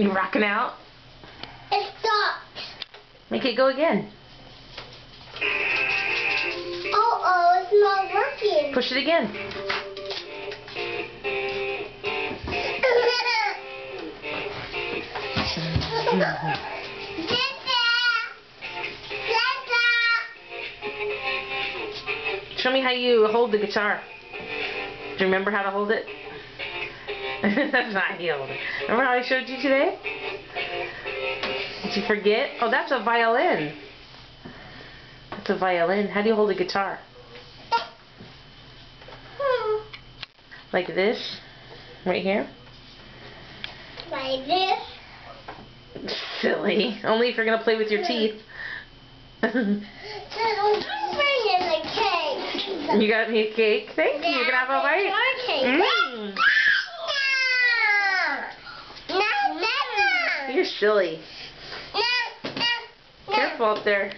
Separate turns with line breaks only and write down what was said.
You rocking out?
It stopped.
Make it go again.
Oh, it's not working.
Push it again. Show me how you hold the guitar. Do you remember how to hold it? That's not how you hold it. Remember how I showed you today? Did you forget? Oh, that's a violin. That's a violin. How do you hold a guitar? Like this? Right here?
Like this.
Silly. Only if you're going to play with your teeth.
So don't bring in the cake.
You got me a cake? Thank you. You're going to have a bite?
Your cake.
You're silly. Careful up there.